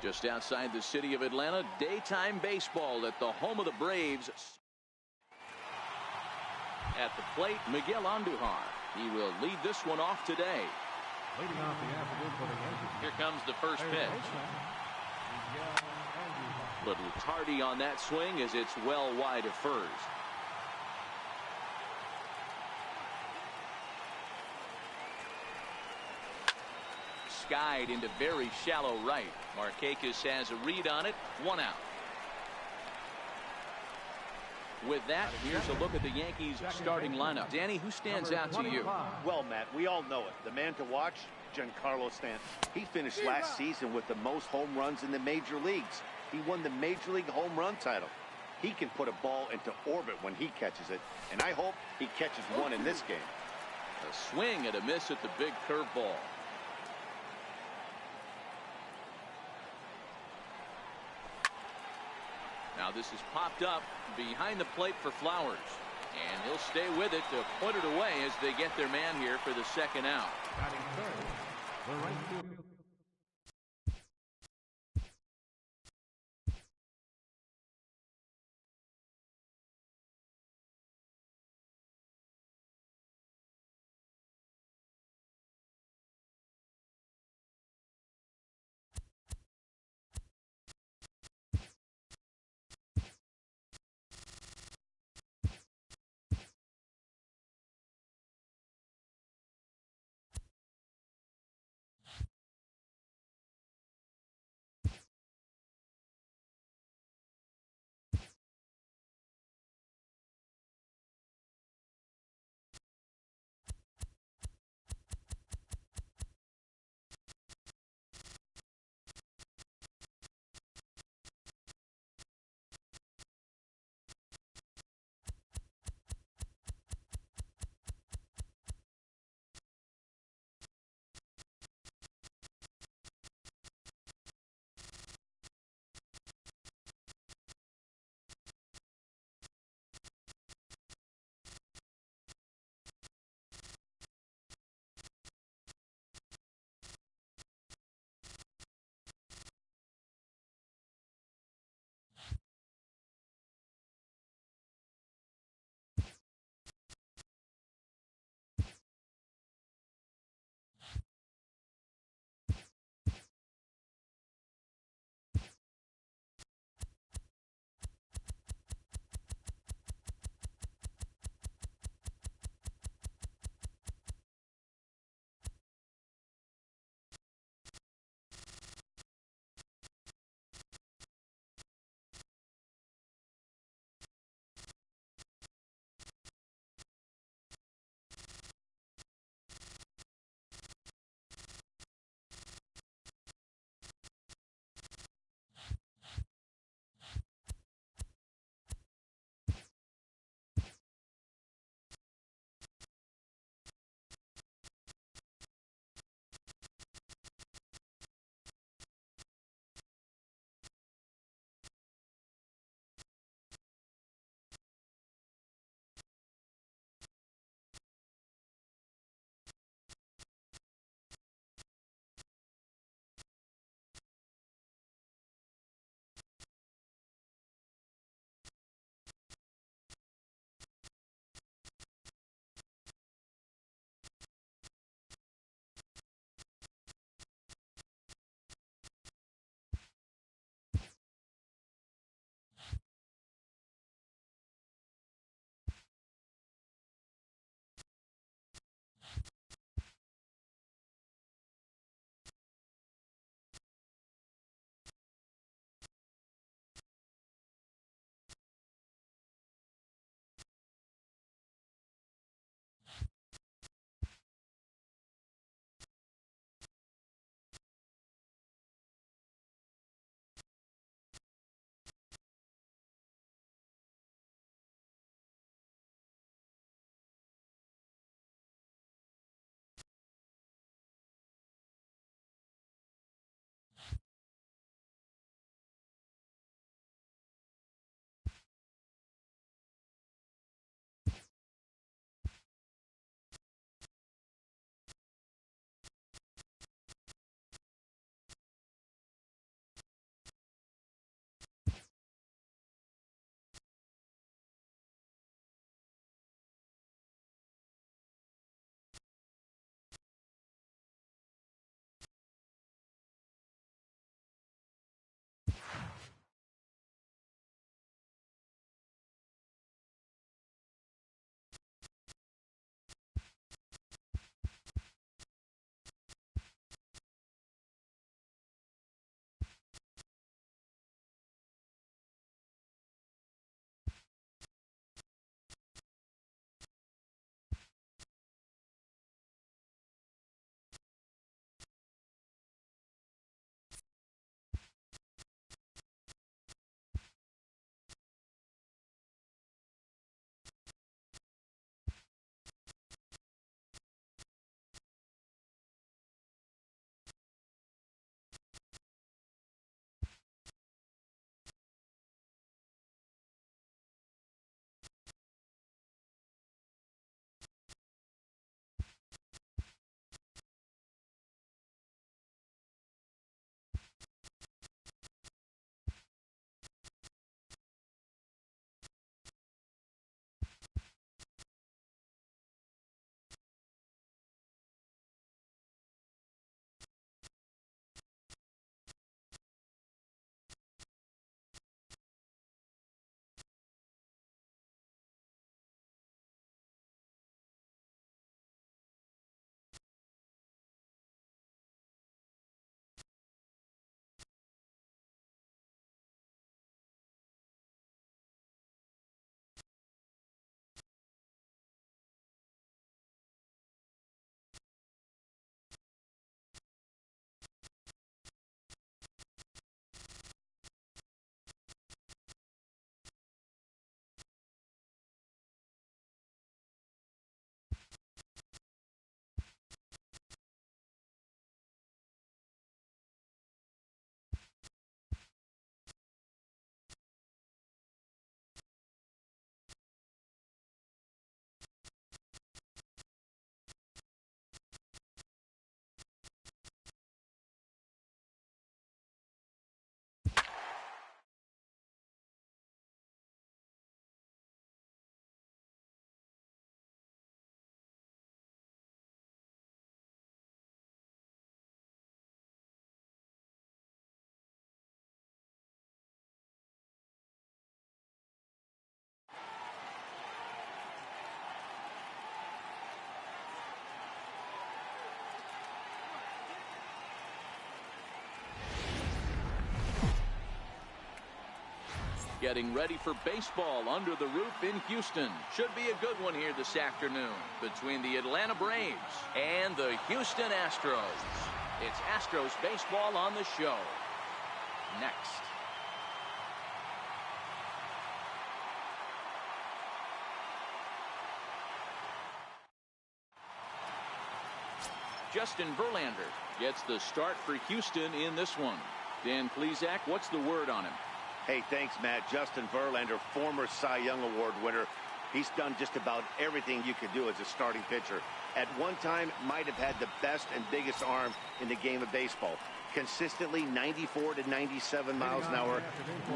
Just outside the city of Atlanta, daytime baseball at the home of the Braves. At the plate, Miguel Andujar. He will lead this one off today. Leading off the afternoon for the Yankees. Here comes the first pitch. Little tardy on that swing as it's well wide of first. Skied into very shallow right. Markakis has a read on it. 1 out. With that, here's a look at the Yankees starting lineup. Danny, who stands out to you? Well, Matt, we all know it. The man to watch, Giancarlo Stanton. He finished last season with the most home runs in the major leagues. He won the Major League home run title. He can put a ball into orbit when he catches it, and I hope he catches one in this game. A swing and a miss at the big curveball. Now this is popped up behind the plate for Flowers. And he'll stay with it to point it away as they get their man here for the second out. Batting third, the right fielder. getting ready for baseball under the roof in Houston. Should be a good one here this afternoon between the Atlanta Braves and the Houston Astros. It's Astros baseball on the show. Next. Justin Verlander gets the start for Houston in this one. Dan Plesac, what's the word on him? Hey, thanks, Matt. Justin Verlander, former Cy Young Award winner. He's done just about everything you could do as a starting pitcher. At one time, might have had the best and biggest arm in the game of baseball. Consistently 94 to 97 miles an hour.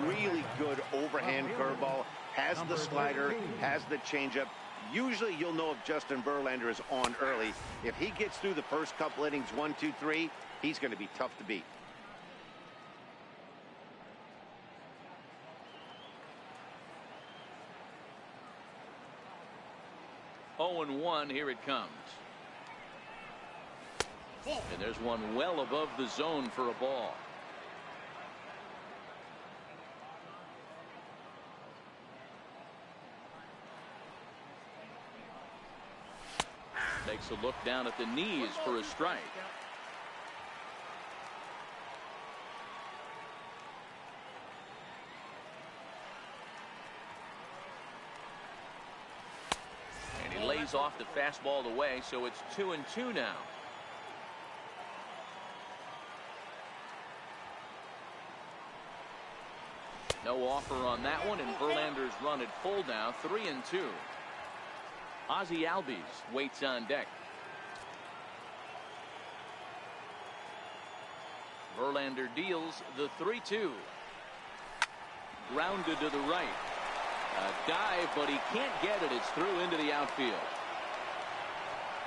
Really good overhand curveball. Has the slider, has the changeup. Usually you'll know if Justin Verlander is on early. If he gets through the first couple innings, 1, 2, 3, he's going to be tough to beat. Oh, and 1, here it comes. And there's one well above the zone for a ball. Takes a look down at the knees for a strike. And he lays off the fastball away, so it's 2-2 now. No offer on that one, and Verlander's run at full now, 3-2. Ozzie Albies waits on deck. Verlander deals the 3-2. Grounded to the right. A dive, but he can't get it. It's through into the outfield.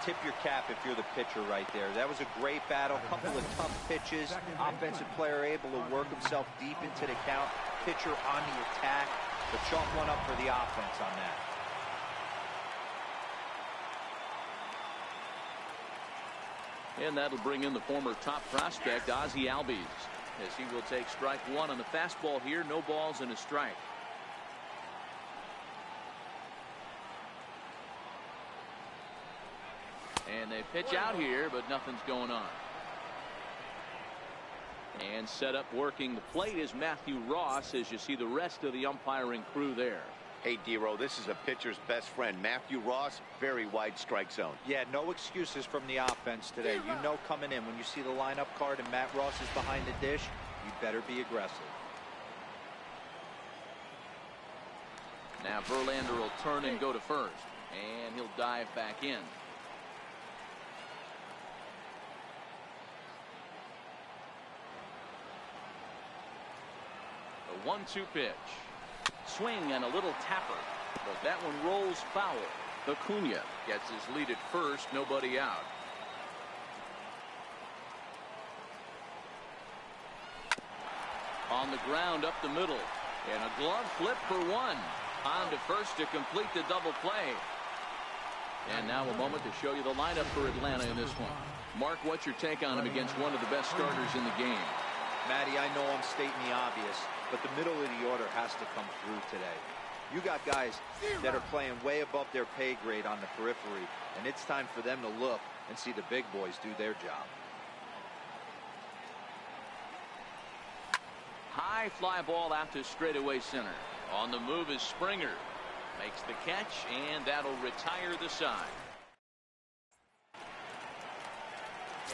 Tip your cap if you're the pitcher right there. That was a great battle. Couple of tough pitches. Offensive player able to work himself deep into the count. Pitcher on the attack. But chalk one up for the offense on that. And that'll bring in the former top prospect, Ozzie Albies, as he will take strike 1 on the fastball here. No balls and a strike. And they pitch out here, but nothing's going on. And set up working the plate is Matthew Ross, as you see the rest of the umpiring crew there. Hey, D-Row, this is a pitcher's best friend. Matthew Ross, very wide strike zone. Yeah, no excuses from the offense today. You know coming in, when you see the lineup card and Matt Ross is behind the dish, you better be aggressive. Now Verlander will turn and go to first, and he'll dive back in. A 1-2 pitch. Swing and a little tapper, but that one rolls foul. Acuna gets his lead at first, nobody out. On the ground up the middle, and a glove flip for 1. On to first to complete the double play. And now a moment to show you the lineup for Atlanta in this one. Mark, what's your take on him against one of the best starters in the game? Matty, I know I'm stating the obvious, but the middle of the order has to come through today. You got guys that are playing way above their pay grade on the periphery, and it's time for them to look and see the big boys do their job. High fly ball out to straightaway center. On the move is Springer. Makes the catch, and that'll retire the side.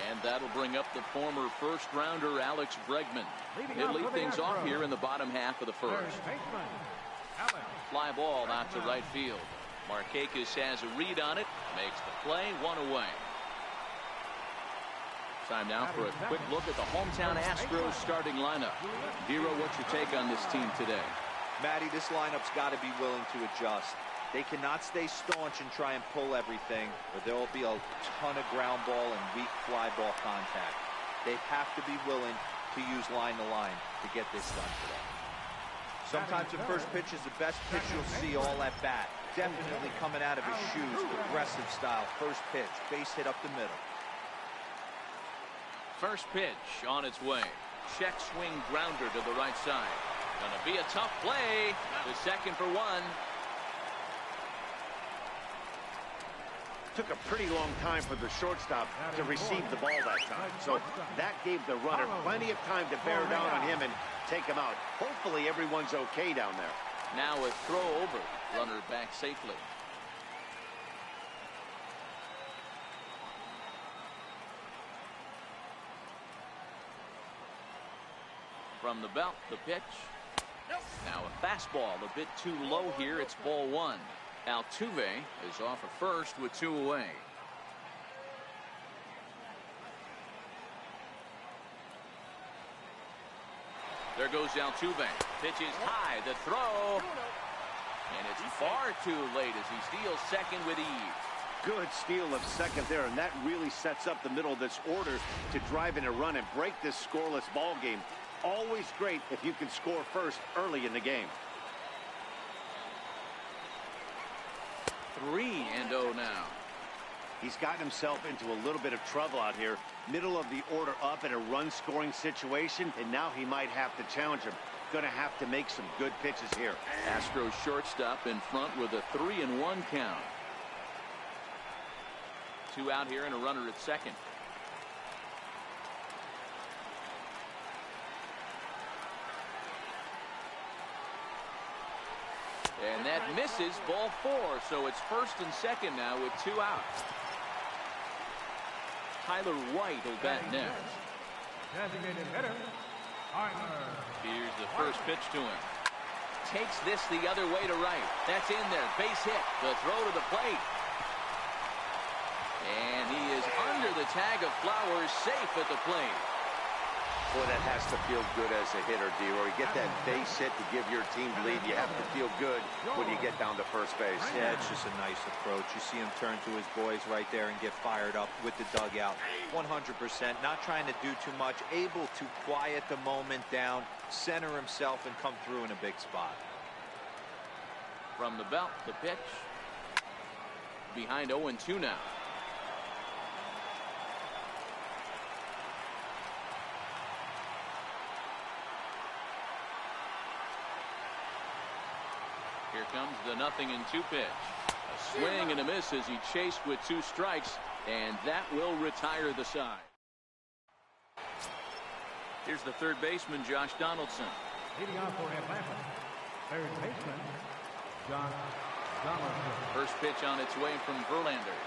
And that'll bring up the former first-rounder Alex Bregman. He'll lead things off here in the bottom half of the first. Fly ball out to right field. Markakis has a read on it. Makes the play, 1 away. Time now for a quick look at the hometown Astros starting lineup. Dero, what's your take on this team today? Matty, this lineup's got to be willing to adjust. They cannot stay staunch and try and pull everything, or there will be a ton of ground ball and weak fly ball contact. They have to be willing to use line to line to get this done today. Sometimes the first pitch is the best pitch you'll see all at bat. Definitely coming out of his shoes, aggressive style. First pitch, base hit up the middle. First pitch on its way. Check swing grounder to the right side. Gonna be a tough play. The second for one. Took a pretty long time for the shortstop to receive the ball that time. So that gave the runner plenty of time to bear down on him and take him out. Hopefully everyone's okay down there. Now a throw over. Runner back safely. From the belt, the pitch. Now a fastball a bit too low here. It's ball one. Altuve is off at first with two away. There goes Altuve. Pitch is high. The throw. And it's far too late as he steals second with ease. Good steal of second there, and that really sets up the middle of this order to drive in a run and break this scoreless ball game. Always great if you can score first early in the game. 3-0 now. He's gotten himself into a little bit of trouble out here. Middle of the order up in a run-scoring situation, and now he might have to challenge him. Going to have to make some good pitches here. Astros shortstop in front with a 3-1 count. Two out here and a runner at second. And that misses, ball four. So it's first and second now with two outs. Tyler White will bat next. Designated hitter, Tyler. Here's the first pitch to him. Takes this the other way to right. That's in there. Base hit. The throw to the plate. And he is under the tag of Flowers, safe at the plate. Boy, that has to feel good as a hitter, D-Roy. You get that base hit to give your team the lead. You have to feel good when you get down to first base. Yeah, it's just a nice approach. You see him turn to his boys right there and get fired up with the dugout. 100%, not trying to do too much, able to quiet the moment down, center himself, and come through in a big spot. From the belt, the pitch. Behind 0-2 now. Here comes the 0-2 pitch. A swing and a miss as he chased with two strikes, and that will retire the side. Here's the third baseman, Josh Donaldson. Leading off for Atlanta, third baseman, Josh Donaldson. First pitch on its way from Verlander.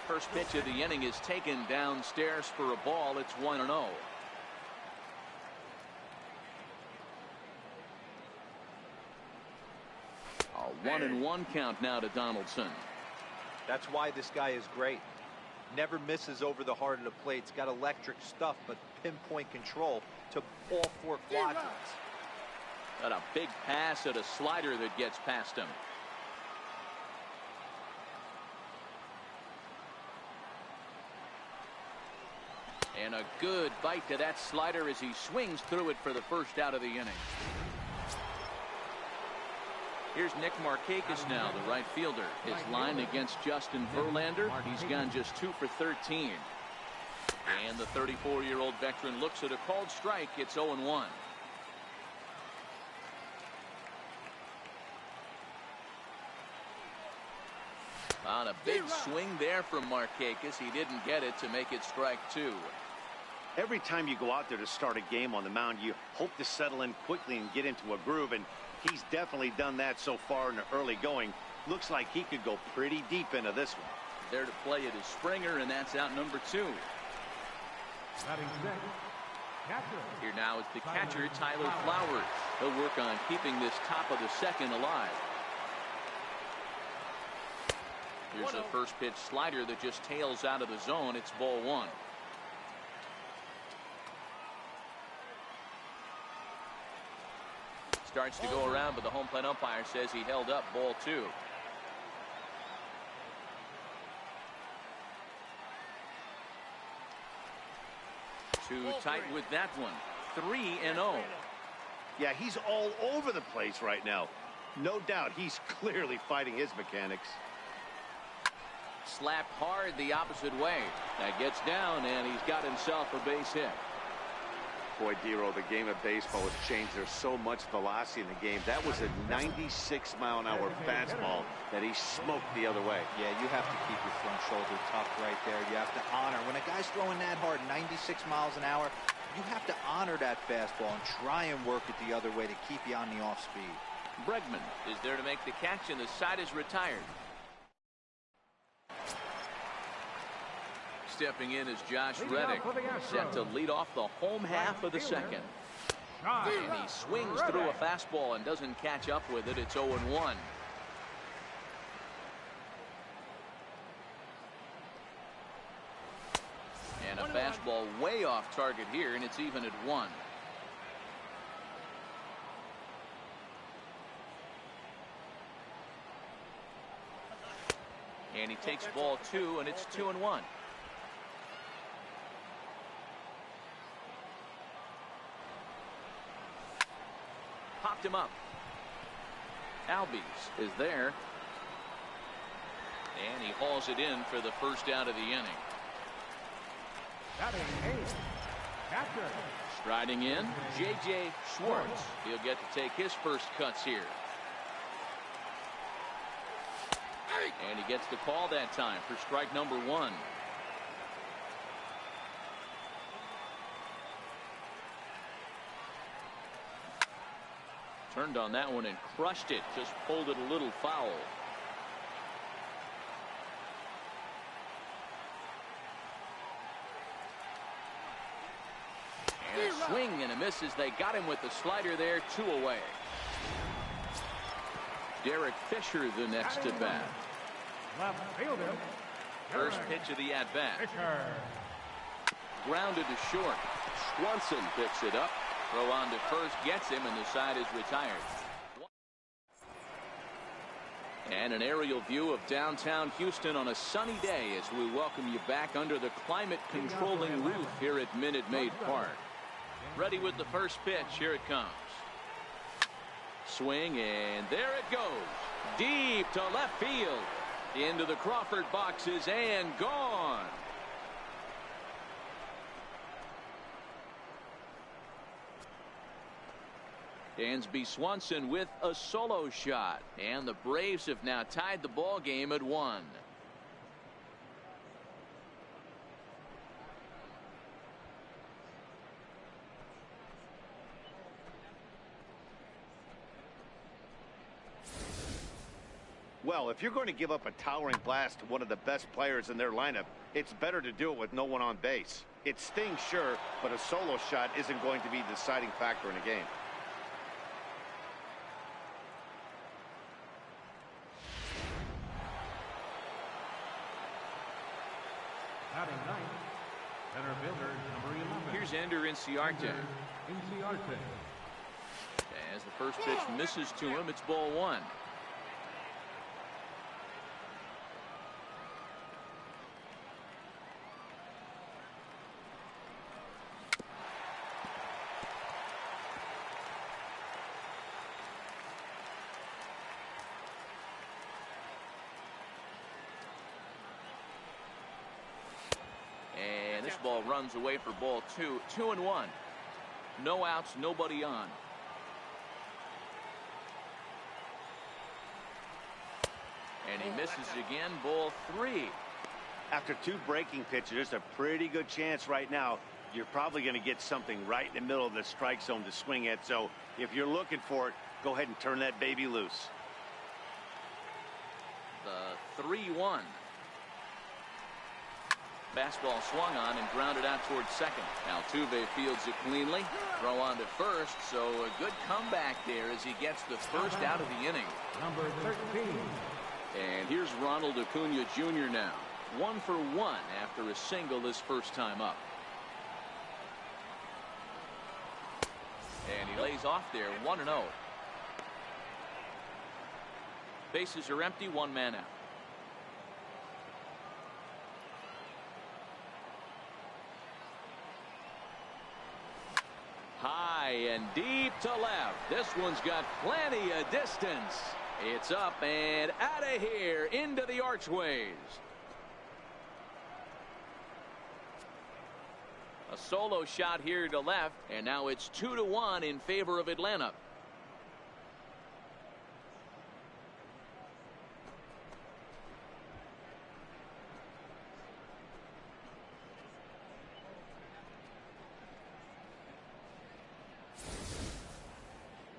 First pitch of the inning is taken downstairs for a ball. It's 1-0. A 1-1 count now to Donaldson. That's why this guy is great. Never misses over the heart of the plate. He's got electric stuff, but pinpoint control to all four quadrants. Got a big pass at a slider that gets past him. And a good bite to that slider as he swings through it for the first out of the inning. Here's Nick Markakis now, the right fielder. His line against Justin Verlander. He's gone just 2 for 13. And the 34-year-old veteran looks at a called strike. It's 0-1. On a big swing there from Markakis. He didn't get it to make it strike 2. Every time you go out there to start a game on the mound, you hope to settle in quickly and get into a groove, and he's definitely done that so far in the early going. Looks like he could go pretty deep into this one. There to play it is Springer, and that's out number 2. Here now is the catcher, Tyler Flowers. He'll work on keeping this top of the second alive. Here's a first pitch slider that just tails out of the zone. It's ball 1. Starts to go around, but the home plate umpire says he held up, ball 2. Too tight with that one. 3-0. Yeah, he's all over the place right now. No doubt he's clearly fighting his mechanics. Slapped hard the opposite way. That gets down, and he's got himself a base hit. Boy, Dero, the game of baseball has changed. There's so much velocity in the game. That was a 96-mile-an-hour fastball that he smoked the other way. Yeah, you have to keep your front shoulder tucked right there. You have to honor. When a guy's throwing that hard, 96 miles an hour, you have to honor that fastball and try and work it the other way to keep you on the off speed. Bregman is there to make the catch, and the side is retired. Stepping in is Josh Reddick, set to lead off the home half of the second. And he swings through a fastball and doesn't catch up with it. It's 0-1. And a fastball way off target here, and it's even at 1. And he takes ball 2, and it's 2-1. Popped him up. Albies is there. And he hauls it in for the first out of the inning. Striding in, J.J. Schwartz. He'll get to take his first cuts here. And he gets the call that time for strike number 1. Turned on that one and crushed it. Just pulled it a little foul. And a swing and a miss as they got him with the slider there. 2 away. Derek Fisher the next at bat. First pitch of the at bat. Grounded to short. Swanson picks it up. Throw on to first, gets him, and the side is retired. And an aerial view of downtown Houston on a sunny day as we welcome you back under the climate-controlling roof here at Minute Maid Park. Ready with the first pitch. Here it comes. Swing, and there it goes. Deep to left field. Into the Crawford boxes and gone. Dansby Swanson with a solo shot, and the Braves have now tied the ball game at 1. Well, if you're going to give up a towering blast to one of the best players in their lineup, it's better to do it with no one on base. It stings, sure, but a solo shot isn't going to be the deciding factor in a game. Here's Ender Inciarte. As the first pitch misses to him, it's ball 1. This ball runs away for ball 2. 2-1. No outs, nobody on. And he misses again. Ball 3. After 2 breaking pitches, there's a pretty good chance right now you're probably going to get something right in the middle of the strike zone to swing at. So if you're looking for it, go ahead and turn that baby loose. The 3-1. Fastball swung on and grounded out towards second. Altuve fields it cleanly. Throw on to first, so a good comeback there as he gets the first out of the inning. Number 13. And here's Ronald Acuna Jr. now. 1 for 1 after a single his first time up. And he lays off there. 1-0. Bases are empty. 1 man out. High and deep to left. This one's got plenty of distance. It's up and out of here into the archways. A solo shot here to left, and now it's 2-1 in favor of Atlanta.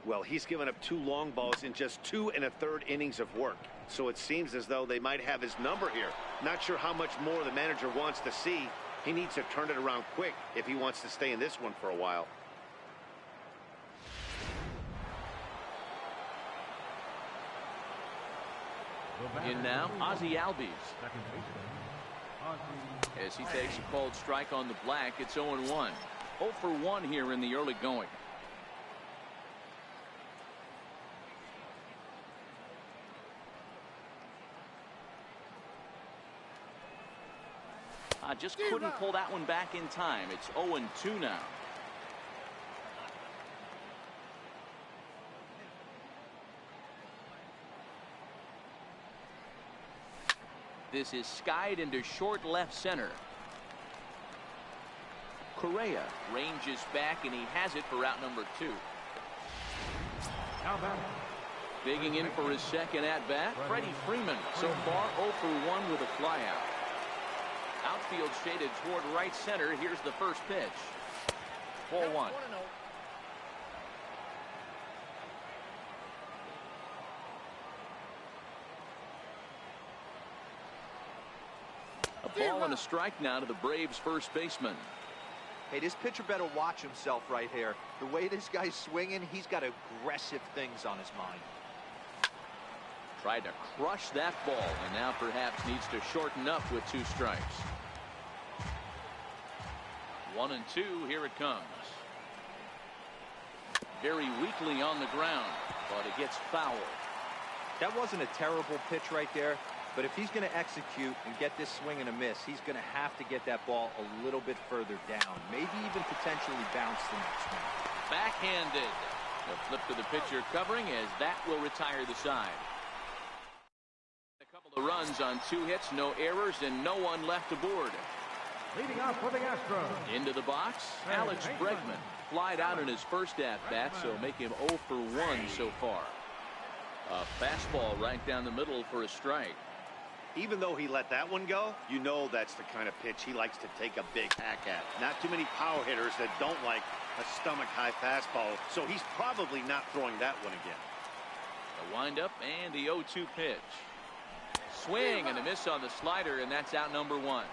Well, he's given up 2 long balls in just 2 1/3 innings of work. So it seems as though they might have his number here. Not sure how much more the manager wants to see. He needs to turn it around quick if he wants to stay in this one for a while. In now, Ozzie Albies. Second baseman, As he takes a cold strike on the black, it's 0-1. 0 for 1 here in the early going. Just couldn't pull that one back in time. It's 0-2 now. This is skied into short left center. Correa ranges back, and he has it for out number 2. now batting. Digging in for his second at-bat, Freddie Freeman. So far 0 for 1 with a flyout. Outfield shaded toward right center. Here's the first pitch. 4-1. A ball and a strike now to the Braves first baseman. Hey, this pitcher better watch himself right here. The way this guy's swinging, he's got aggressive things on his mind. Tried to crush that ball, and now perhaps needs to shorten up with 2 strikes. 1-2, here it comes. Very weakly on the ground, but it gets fouled. That wasn't a terrible pitch right there, but if he's going to execute and get this swing and a miss, he's going to have to get that ball a little bit further down, maybe even potentially bounce the next one. Backhanded. The flip to the pitcher covering, as that will retire the side. A couple of runs on 2 hits, no errors, and no one left aboard. Leading off for the Astros. Into the box, Alex Bregman. Flied out in his first at-bat, so make him 0 for 1 so far. A fastball right down the middle for a strike. Even though he let that one go, you know that's the kind of pitch he likes to take a big hack at. Not too many power hitters that don't like a stomach-high fastball, so he's probably not throwing that one again. The windup and the 0-2 pitch. Swing and a miss on the slider, and that's out number 1.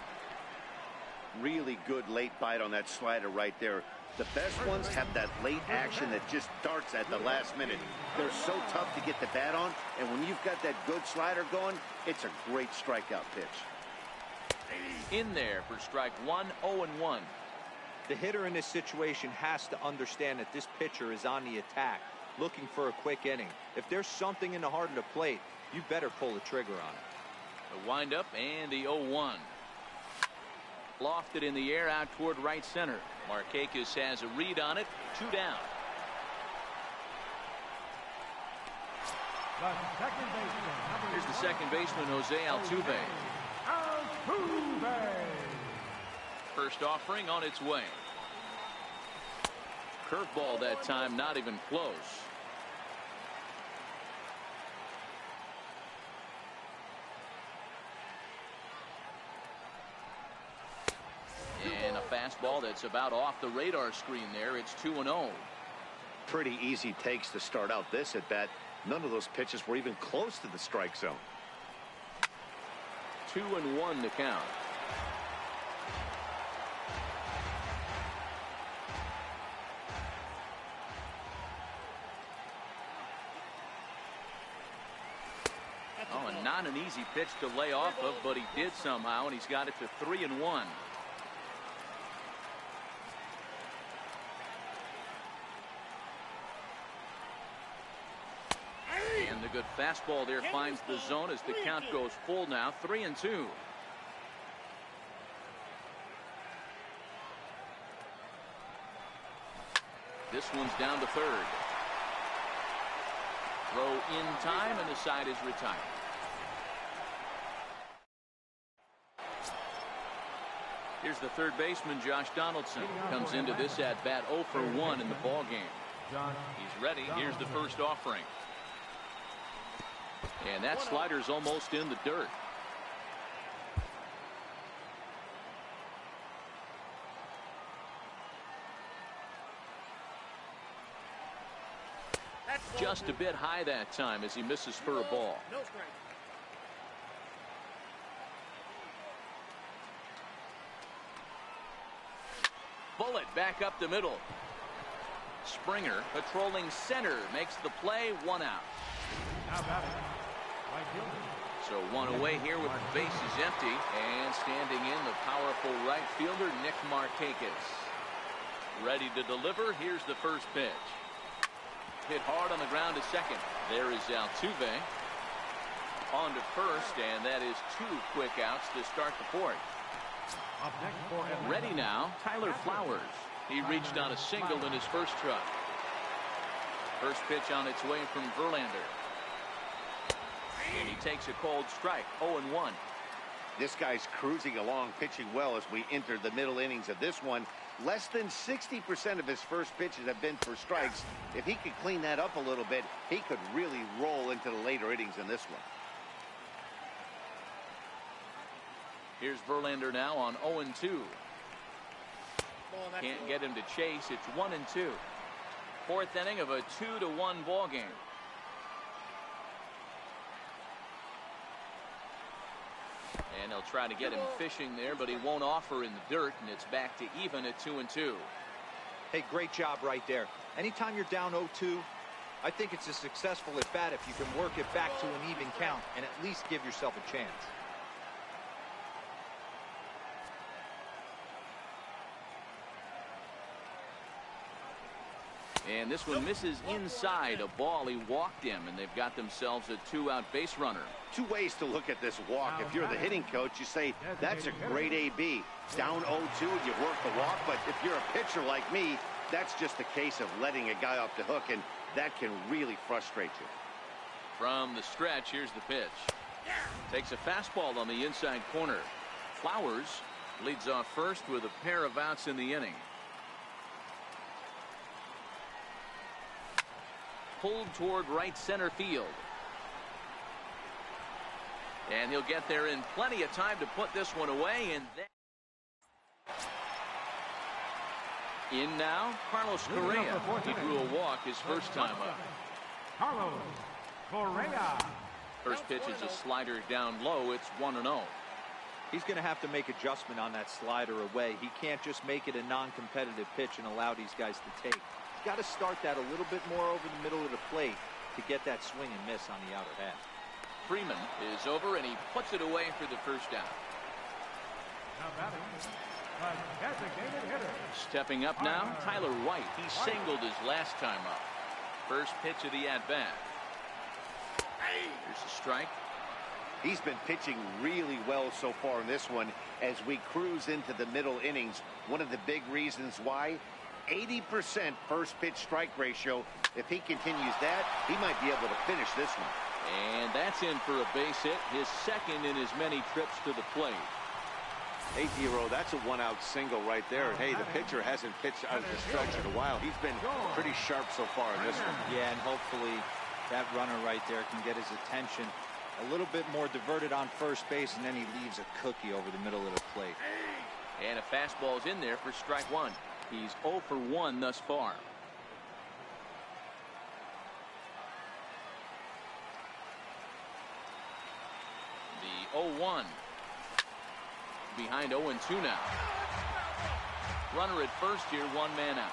Really good late bite on that slider right there. The best ones have that late action that just darts at the last minute. They're so tough to get the bat on, and when you've got that good slider going, it's a great strikeout pitch. In there for strike 1, 0-1. The hitter in this situation has to understand that this pitcher is on the attack, looking for a quick inning. If there's something in the heart of the plate, you better pull the trigger on it. The windup and the 0-1. Lofted in the air out toward right center. Markakis has a read on it. 2 down. The second baseman. Here's the second baseman, Jose Altuve. Altuve. First offering on its way. Curveball that time, not even close. And a fastball that's about off the radar screen there. It's 2-0. Pretty easy takes to start out this at bat. None of those pitches were even close to the strike zone. 2-1 to count. Oh, and not an easy pitch to lay off of, but he did somehow, and he's got it to 3-1. And the good fastball there finds the zone as the count goes full now. 3-2. This one's down to third. Throw in time, and the side is retired. Here's the third baseman, Josh Donaldson. Comes into this at bat 0 for 1 in the ball game. He's ready. Here's the first offering. And that slider's almost in the dirt. Just a bit high that time as he misses for a ball. No strike. Bullet back up the middle. Springer patrolling center makes the play. 1 out. Now batting, right fielder. So 1 away here with the bases empty, and standing in the powerful right fielder Nick Markakis. Ready to deliver. Here's the first pitch. Hit hard on the ground to second. There is Altuve. On to first, and that is 2 quick outs to start the fourth. Up next for Atlanta. Ready now, Tyler Flowers. He reached on a single in his first truck. First pitch on its way from Verlander. And he takes a cold strike. 0-1. This guy's cruising along, pitching well as we enter the middle innings of this one. Less than 60% of his first pitches have been for strikes. If he could clean that up a little bit, he could really roll into the later innings in this one. Here's Verlander now on 0-2. Can't get him to chase. It's 1-2. Fourth inning of a 2-1 ball game. And they'll try to get him fishing there, but he won't offer in the dirt, and it's back to even at 2-2. Hey, great job right there. Anytime you're down 0-2, I think it's a successful at bat if you can work it back to an even count and at least give yourself a chance. And this one misses inside a ball. He walked him, and they've got themselves a 2-out base runner. 2 ways to look at this walk. If you're the hitting coach, you say, that's a great AB. Down 0-2, you work the walk. But if you're a pitcher like me, that's just a case of letting a guy off the hook, and that can really frustrate you. From the stretch, here's the pitch. Takes a fastball on the inside corner. Flowers leads off first with a pair of outs in the inning. Pulled toward right center field. And he'll get there in plenty of time to put this one away. And then in now, Carlos Correa. He drew a walk his first time up. Carlos Correa. First pitch is a slider down low. It's 1-0. He's going to have to make adjustment on that slider away. He can't just make it a non-competitive pitch and allow these guys to take. Got to start that a little bit more over the middle of the plate to get that swing and miss on the outer half. Freeman is over, and he puts it away for the first down. Now batting, the designated hitter. Stepping up now, Tyler White. He singled his last time up. First pitch of the at-bat. Here's a strike. He's been pitching really well so far in this one as we cruise into the middle innings. One of the big reasons why, 80% first pitch strike ratio. If he continues that, he might be able to finish this one. And that's in for a base hit, his second in as many trips to the plate. Hey, Dero, that's a 1-out single right there. And hey, the pitcher hasn't pitched out of the stretch in a while. He's been pretty sharp so far in this one. Yeah, and hopefully that runner right there can get his attention a little bit more diverted on first base, and then he leaves a cookie over the middle of the plate. And a fastball's in there for strike 1. He's 0 for 1 thus far. The 0-1. Behind 0-2 now. Runner at first here, 1 man out.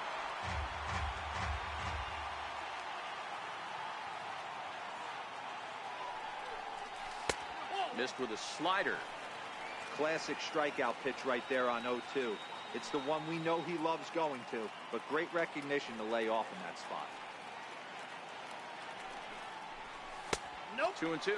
Missed with a slider. Classic strikeout pitch right there on 0-2. It's the one we know he loves going to, but great recognition to lay off in that spot. Nope. 2-2.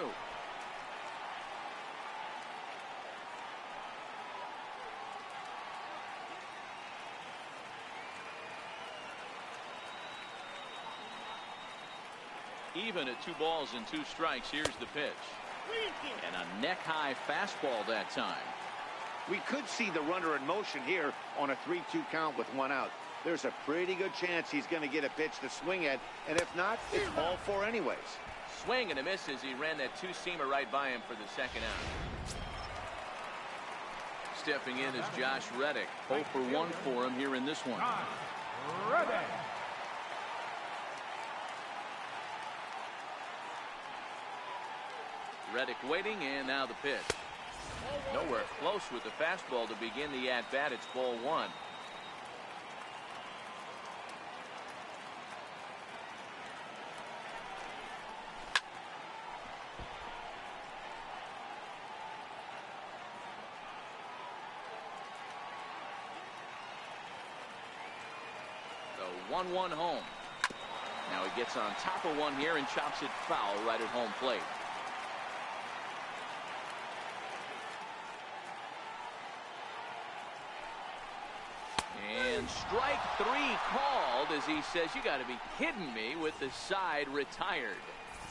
Even at 2 balls and 2 strikes, here's the pitch. And a neck-high fastball that time. We could see the runner in motion here on a 3-2 count with 1 out. There's a pretty good chance he's going to get a pitch to swing at, and if not, it's ball 4 anyways. Swing and a miss as he ran that two-seamer right by him for the second out. Stepping in is Josh Reddick. 0 for 1 for him here in this one. Reddick waiting, and now the pitch. Nowhere close with the fastball to begin the at-bat. It's ball 1. The 1-1 home. Now he gets on top of one here and chops it foul right at home plate. And strike 3 called as he says, you got to be kidding me, with the side retired.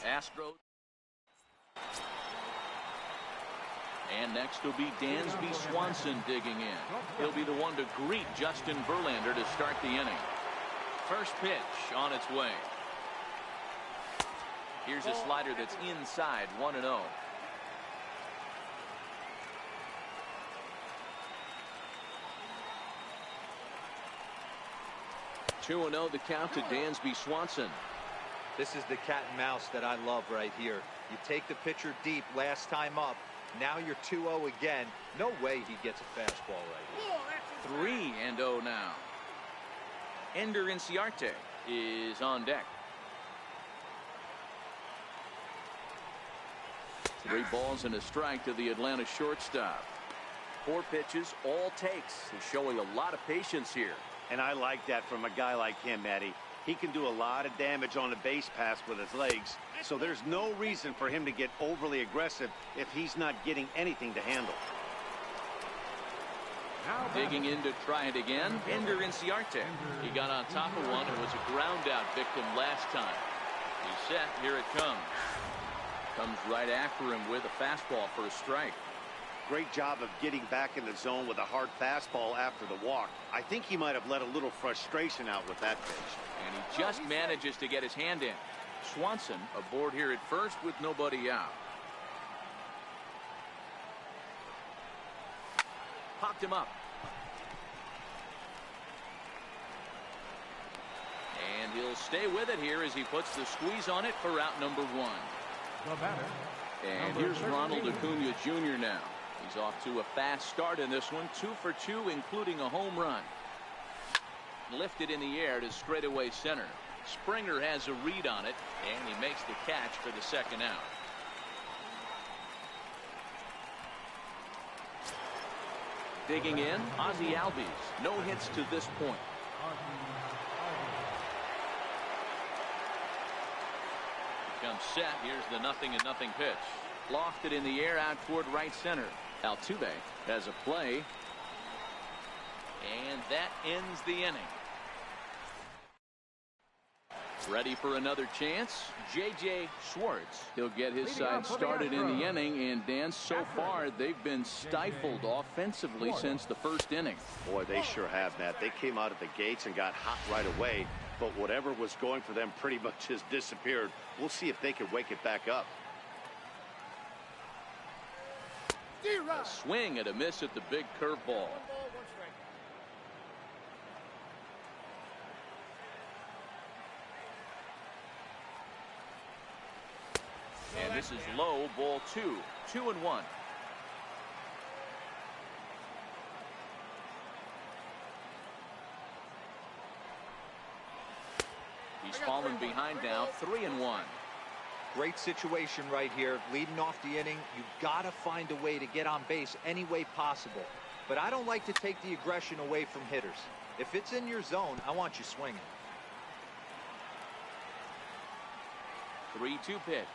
Astros. And next will be Dansby Swanson digging in. He'll be the one to greet Justin Verlander to start the inning. First pitch on its way. Here's a slider that's inside, 1-0. 2-0 the count to Dansby Swanson. This is the cat and mouse that I love right here. You take the pitcher deep last time up. Now you're 2-0 again. No way he gets a fastball right here. 3-0 now. Ender Inciarte is on deck. 3 balls and a strike to the Atlanta shortstop. 4 pitches, all takes. He's showing a lot of patience here. And I like that from a guy like him, Matty. He can do a lot of damage on the base pass with his legs, so there's no reason for him to get overly aggressive if he's not getting anything to handle. Digging in to try it again, Ender Inciarte. He got on top of one and was a ground out victim last time. He's set, here it comes. Comes right after him with a fastball for a strike. Great job of getting back in the zone with a hard fastball after the walk. I think he might have let a little frustration out with that pitch. And he just manages to get his hand in. Swanson aboard here at first with nobody out. Popped him up. And he'll stay with it here as he puts the squeeze on it for out number 1. And here's Ronald Acuna Jr. now. He's off to a fast start in this one. 2 for 2, including a home run. Lifted in the air to straightaway center. Springer has a read on it, and he makes the catch for the second out. Digging in, Ozzie Albies. No hits to this point. Comes set. Here's the 0-0 pitch. Lofted in the air out toward right center. Altuve has a play. And that ends the inning. Ready for another chance. J.J. Schwartz. He'll get his side started in the inning. And Dan, so far they've been stifled offensively since the first inning. Boy, they sure have, Matt. They came out of the gates and got hot right away. But whatever was going for them pretty much has disappeared. We'll see if they can wake it back up. A swing and a miss at the big curveball. And this is low, ball 2. 2-1. He's fallen behind now, 3-1. Great situation right here. Leading off the inning, you've got to find a way to get on base any way possible. But I don't like to take the aggression away from hitters. If it's in your zone, I want you swinging. 3-2 pitch.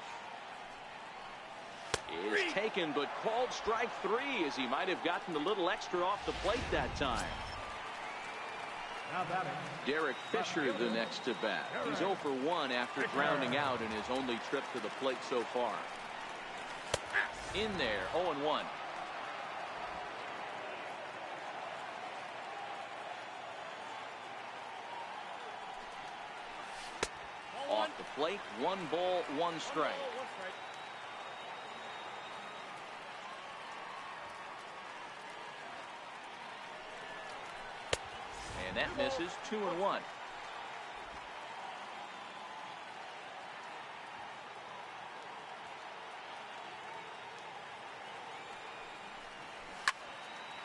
Is taken, but called strike 3 as he might have gotten a little extra off the plate that time. Derek Fisher the next to bat. He's 0 for 1 after grounding out in his only trip to the plate so far. In there, 0-1. at the plate. 1 ball, 1 strike. And that misses. 2-1.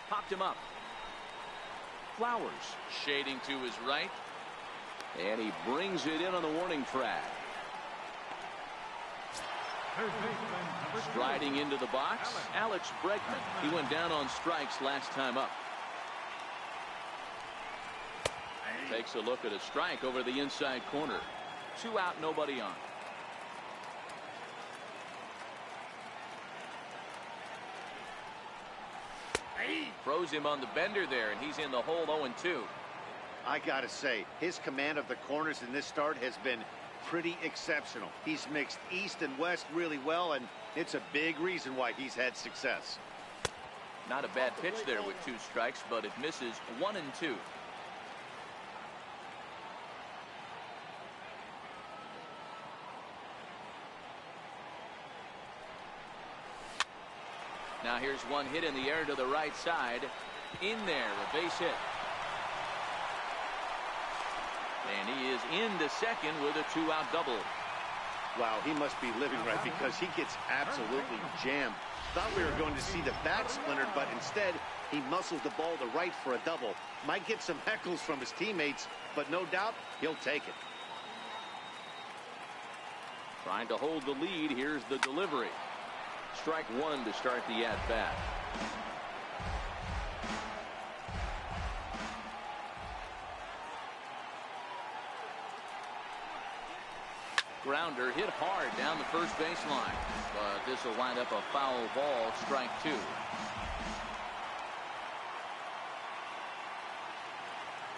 Popped him up. Flowers shading to his right. And he brings it in on the warning track. Striding into the box, Alex Bregman. He went down on strikes last time up. Takes a look at a strike over the inside corner. 2 out, nobody on. Throws him on the bender there, and he's in the hole. 0-2. I gotta say, his command of the corners in this start has been pretty exceptional. He's mixed east and west really well, and it's a big reason why he's had success. Not a bad pitch there with 2 strikes, but it misses. 1-2. Now here's one hit in the air to the right side. In there, a base hit. And he is into second with a 2-out double. Wow, he must be living right because he gets absolutely jammed. Thought we were going to see the bat splintered, but instead he muscled the ball to right for a double. Might get some heckles from his teammates, but no doubt he'll take it. Trying to hold the lead. Here's the delivery. Strike 1 to start the at-bat. Grounder hit hard down the first baseline, but this will wind up a foul ball. Strike 2.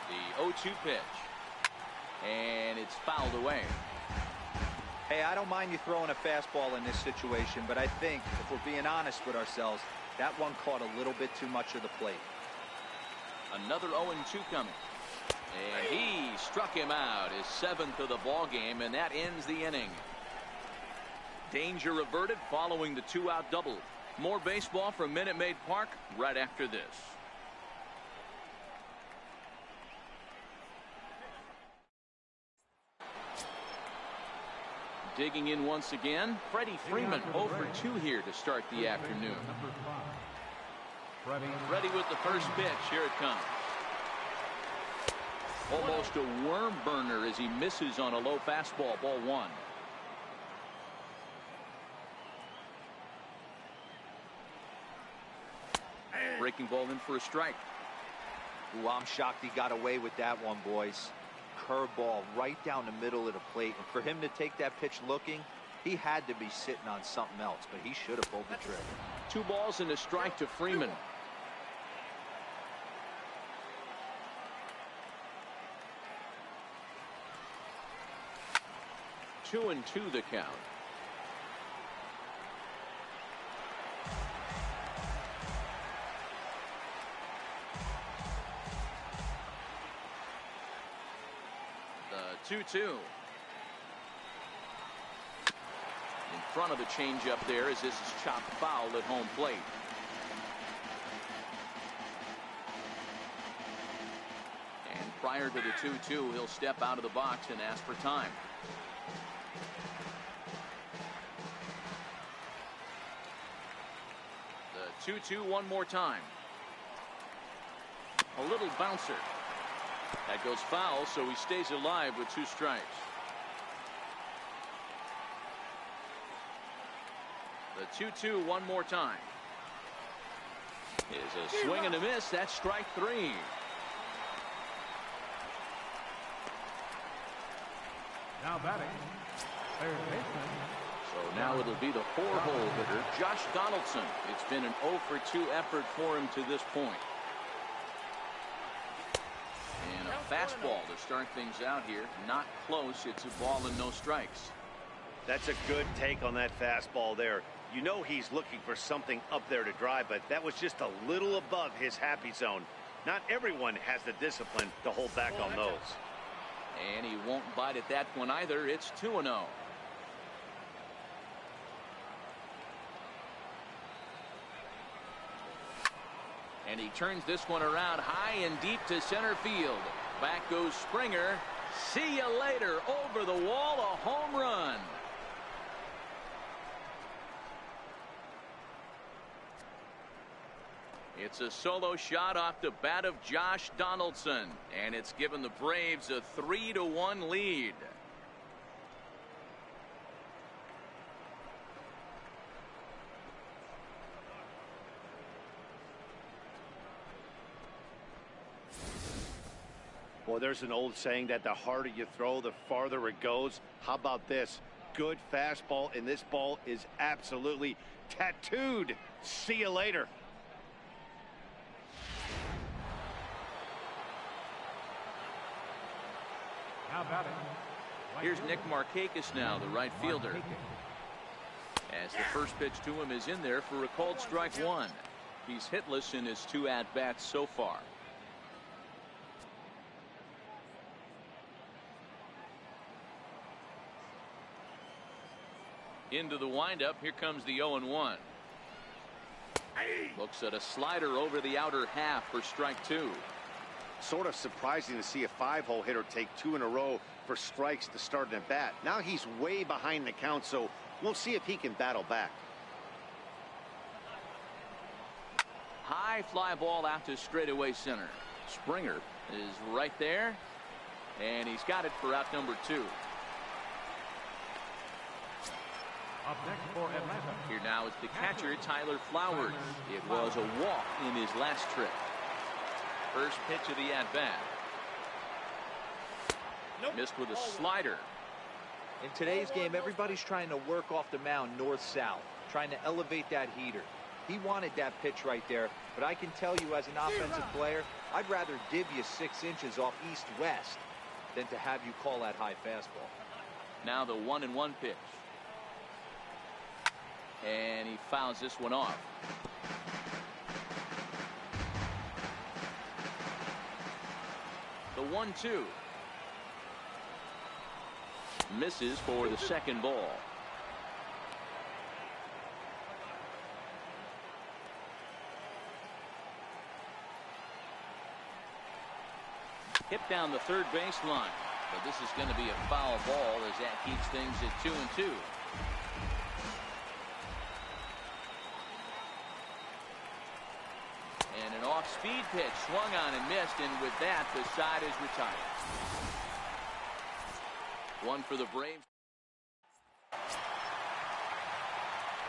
The 0-2 pitch, and it's fouled away. Hey, I don't mind you throwing a fastball in this situation, but I think if we're being honest with ourselves, that one caught a little bit too much of the plate. Another 0-2 coming. And he struck him out, his 7th of the ball game, and that ends the inning. Danger averted following the 2-out double. More baseball from Minute Maid Park right after this. Digging in once again, Freddie Freeman 0 for 2 here to start the afternoon. Ready with the first pitch. Here it comes. Almost a worm burner as he misses on a low fastball. Ball 1. Breaking ball in for a strike. Ooh, I'm shocked he got away with that one, boys. Curveball right down the middle of the plate, and for him to take that pitch looking, he had to be sitting on something else, but he should have pulled the trigger. 2 balls and a strike to Freeman. Two and 2 the count. The 2-2. In front of the changeup there as this is chopped foul at home plate. And prior to the 2-2, he'll step out of the box and ask for time. The 2-2 one more time. A little bouncer. That goes foul, so he stays alive with 2 strikes. The 2-2 one more time. Is a swing and a miss. That's strike 3. Now batting, third baseman. So now it'll be the 4-hole hitter, Josh Donaldson. It's been an 0 for 2 effort for him to this point. And a fastball to start things out here. Not close. It's a ball and no strikes. That's a good take on that fastball there. You know he's looking for something up there to drive, but that was just a little above his happy zone. Not everyone has the discipline to hold back on those. And he won't bite at that one either. It's 2-0. And he turns this one around high and deep to center field. Back goes Springer. See you later. Over the wall, a home run. It's a solo shot off the bat of Josh Donaldson, and it's given the Braves a 3-1 lead. Well, there's an old saying that the harder you throw, the farther it goes. How about this? Good fastball, and this ball is absolutely tattooed. See you later. How about it? Here's Nick Markakis now, the right fielder. As the first pitch to him is in there for a called strike one. He's hitless in his 2 at-bats so far. Into the windup. Here comes the 0-1. Looks at a slider over the outer half for strike 2. Sort of surprising to see a 5-hole hitter take 2 in a row for strikes to start an at bat. Now he's way behind the count, so we'll see if he can battle back. High fly ball out to straightaway center. Springer is right there, and he's got it for out number 2. Up next for Atlanta. Here now is the catcher, Tyler Flowers. It was a walk in his last trip. First pitch of the at-bat. Missed with a slider. In today's game, everybody's trying to work off the mound north-south, trying to elevate that heater. He wanted that pitch right there, but I can tell you as an offensive player, I'd rather give you 6 inches off east-west than to have you call that high fastball. Now the 1-1 pitch. And he fouls this one off. The 1-2. Misses for the second ball. Hit down the third baseline. But this is going to be a foul ball as that keeps things at 2-2. And an off-speed pitch swung on and missed, and with that the side is retired. One for the Braves.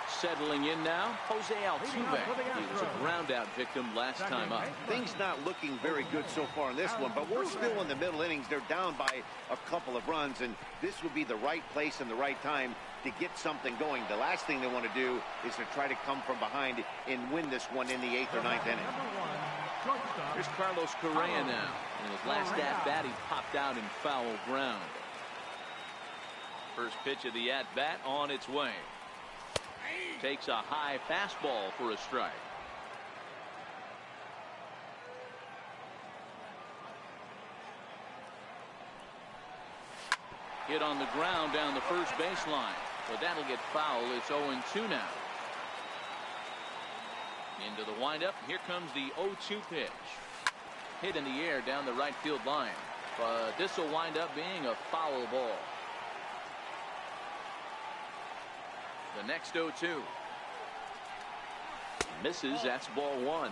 Settling in now, Jose Altuve. He was a ground-out victim last time up. Things not looking very good so far in this one, but we're still in the middle innings. They're down by a couple of runs, and this would be the right place and the right time to get something going. The last thing they want to do is to try to come from behind and win this one in the 8th or 9th inning. Here's Carlos Correa now. In his last at-bat, he popped out in foul ground. First pitch of the at-bat on its way. Takes a high fastball for a strike. Hit on the ground down the first baseline. But that'll get foul. It's 0-2 now. Into the windup. Here comes the 0-2 pitch. Hit in the air down the right field line. But this will wind up being a foul ball. The next 0-2. Misses. That's ball 1.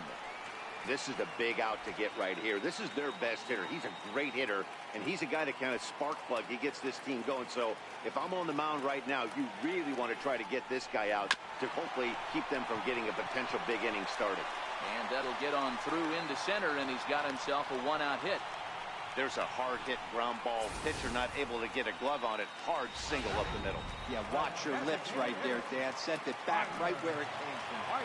This is the big out to get right here. This is their best hitter. He's a great hitter, and he's a guy that kind of spark plug. He gets this team going. So if I'm on the mound right now, you really want to try to get this guy out to hopefully keep them from getting a potential big inning started. And that'll get on through into center, and he's got himself a 1-out hit. There's a hard hit ground ball. Pitcher not able to get a glove on it. Hard single up the middle. Yeah, watch your lips right there, Dan. Sent it back right where it came from.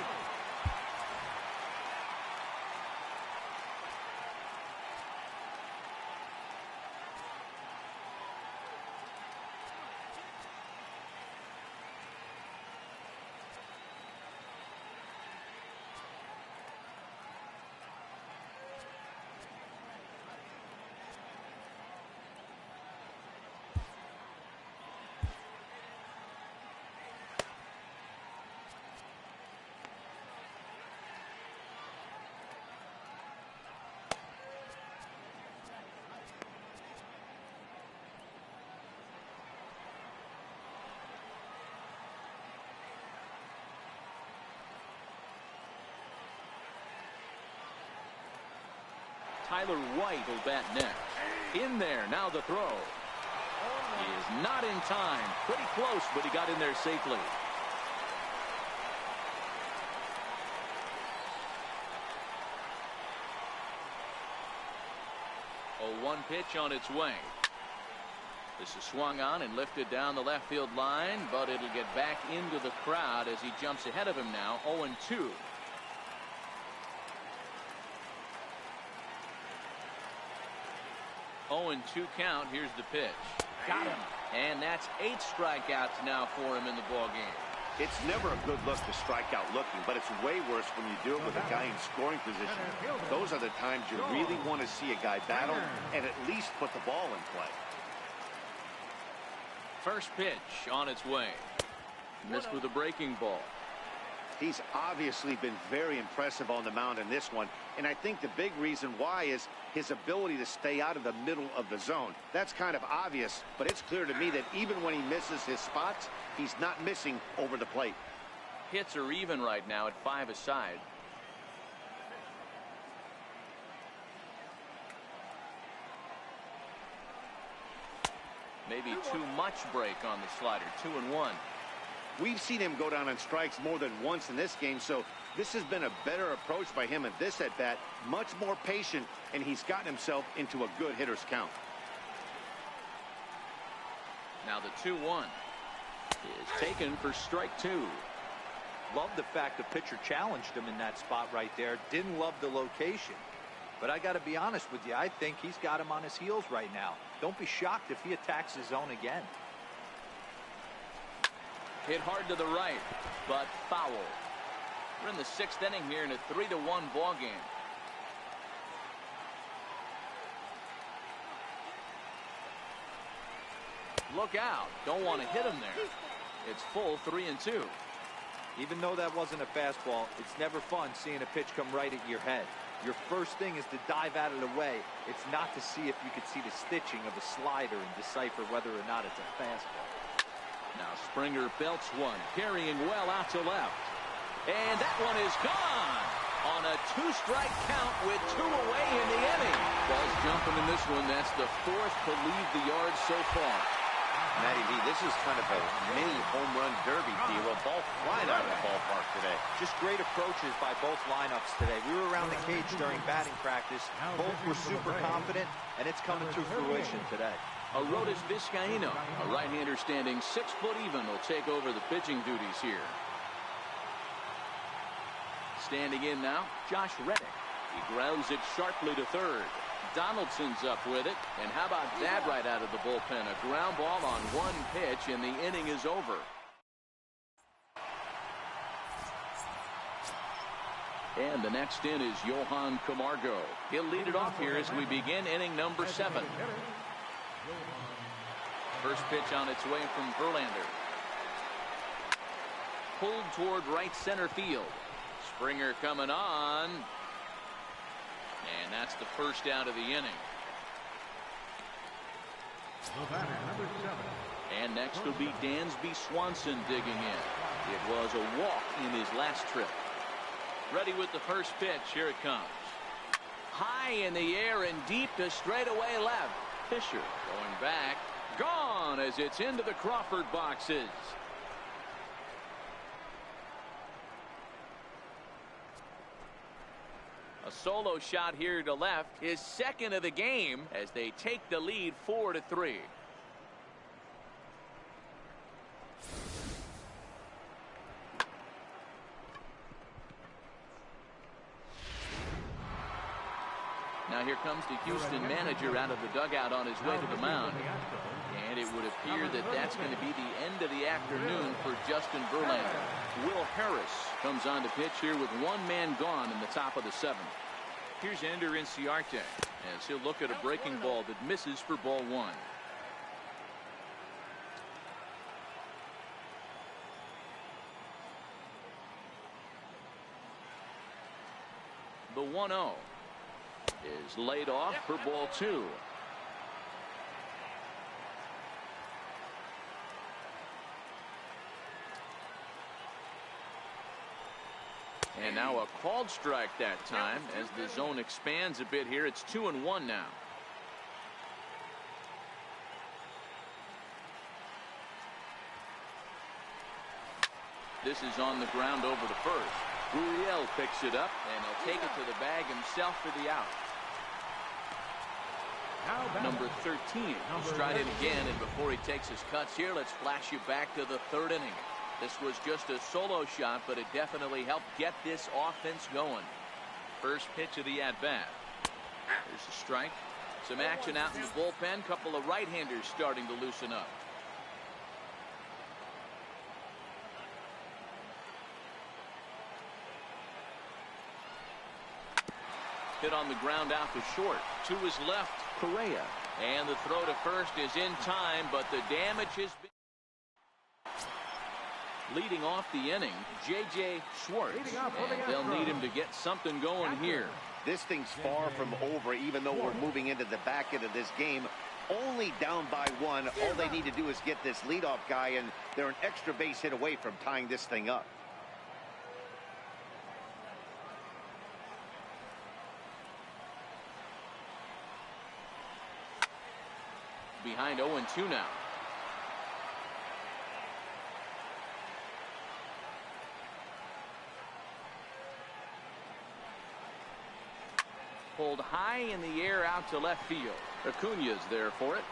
Tyler White will bat next. In there, now the throw. He is not in time. Pretty close, but he got in there safely. 0-1 pitch on its way. This is swung on and lifted down the left field line, but it'll get back into the crowd as he jumps ahead of him now. 0-2. Oh, and 2 count. Here's the pitch. Got him. And that's 8 strikeouts now for him in the ball game. It's never a good look to strike out looking, but it's way worse when you do it with a guy in scoring position. Those are the times you really want to see a guy battle and at least put the ball in play. First pitch on its way. Missed with a breaking ball. He's obviously been very impressive on the mound in this one, and I think the big reason why is his ability to stay out of the middle of the zone. That's kind of obvious, but it's clear to me that even when he misses his spots, he's not missing over the plate. Hits are even right now at 5 aside. Maybe too much break on the slider. 2-1. We've seen him go down on strikes more than once in this game, so this has been a better approach by him at this at-bat. Much more patient, and he's gotten himself into a good hitter's count. Now the 2-1 is taken for strike 2. Love the fact the pitcher challenged him in that spot right there. Didn't love the location. But I got to be honest with you, I think he's got him on his heels right now. Don't be shocked if he attacks his zone again. Hit hard to the right, but foul. We're in the 6th inning here in a 3-1 ball game. Look out. Don't want to hit him there. It's full 3-2. Even though that wasn't a fastball, it's never fun seeing a pitch come right at your head. Your first thing is to dive out of the way. It's not to see if you could see the stitching of a slider and decipher whether or not it's a fastball. Now Springer belts one, carrying well out to left. And that one is gone on a 2-strike count with 2 away in the inning. Ball's jumping in this one. That's the 4th to leave the yard so far. Matty V, this is kind of a mini home run derby deal. A ball flying out of the ballpark today. Just great approaches by both lineups today. We were around the cage during batting practice. Both were super confident, and it's coming to fruition today. Arodys Vizcaíno, a right-hander standing 6 foot even, will take over the pitching duties here. Standing in now, Josh Reddick. He grounds it sharply to third. Donaldson's up with it, and how about that right out of the bullpen? A ground ball on 1 pitch, and the inning is over. And the next in is Johan Camargo. He'll lead it off here as we begin inning number 7. First pitch on its way from Verlander. Pulled toward right center field. Springer coming on. And that's the first out of the inning. And next will be Dansby Swanson digging in. It was a walk in his last trip. Ready with the first pitch. Here it comes. High in the air and deep to straightaway left. Fisher going back. Gone as it's into the Crawford boxes. A solo shot here to left, his 2nd of the game as they take the lead 4-3. Now here comes the Houston manager out of the dugout on his way to the mound. And it would appear that that's going to be the end of the afternoon for Justin Verlander. Will Harris comes on to pitch here with 1 man gone in the top of the 7th. Here's Ender Inciarte as he'll look at a breaking ball that misses for ball 1. The 1-0 is laid off for ball 2. And now a called strike that time as the zone expands a bit here. It's 2-1 now. This is on the ground over to first. Uriel picks it up, and he'll take it to the bag himself for the out. Number 13 will stride in again, and before he takes his cuts here, let's flash you back to the third inning. This was just a solo shot, but it definitely helped get this offense going. First pitch of the at-bat. There's a strike. Some action out in the bullpen. Couple of right-handers starting to loosen up. Hit on the ground out to short. To his left, Correa. And the throw to first is in time, but the damage has been... Leading off the inning, J.J. Schwartz. And they'll need him to get something going here. This thing's far from over, even though we're moving into the back end of this game. Only down by one. All they need to do is get this leadoff guy, and they're an extra base hit away from tying this thing up. Behind 0-2 now. Pulled high in the air out to left field. Acuna's there for it.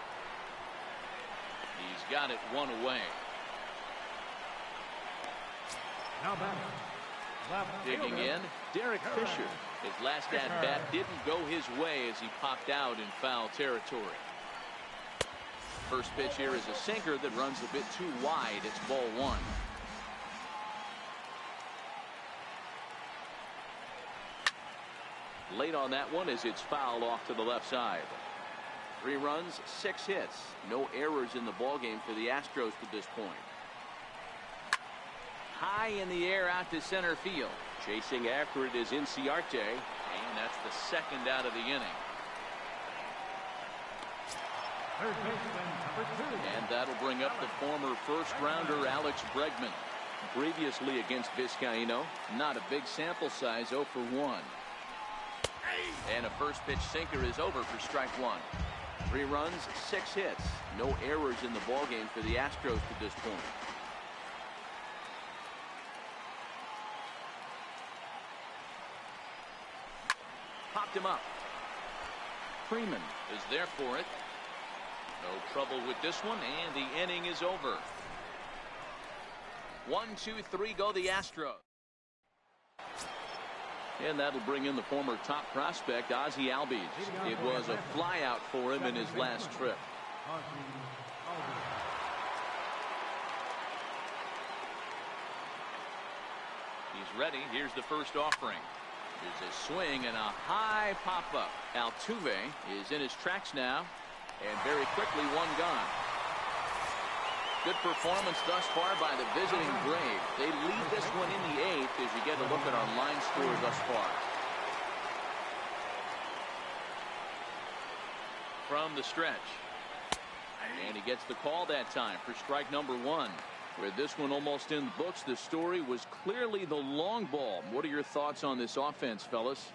He's got it one away. Now back. Digging in, Derek Fisher. His last at-bat didn't go his way as he popped out in foul territory. First pitch here is a sinker that runs a bit too wide. It's ball one. Late on that one as it's fouled off to the left side. 3 runs, 6 hits. No errors in the ballgame for the Astros to this point. High in the air out to center field. Chasing after it is Inciarte, and that's the second out of the inning. Third baseman, number 2. And that'll bring up the former first-rounder Alex Bregman. Previously against Vizcaíno, not a big sample size, 0 for 1. And a first pitch sinker is over for strike one. 3 runs, 6 hits. No errors in the ballgame for the Astros to this point. Popped him up. Freeman is there for it. No trouble with this one, and the inning is over. 1, 2, 3 go the Astros. And that'll bring in the former top prospect, Ozzie Albies. It was a flyout for him in his last trip. He's ready. Here's the first offering. There's a swing and a high pop-up. Altuve is in his tracks now, and very quickly one gone. Good performance thus far by the visiting Braves. They lead this one in the 8th as you get a look at our line score thus far. From the stretch. And he gets the call that time for strike number 1. With this one almost in the books, the story was clearly the long ball. What are your thoughts on this offense, fellas?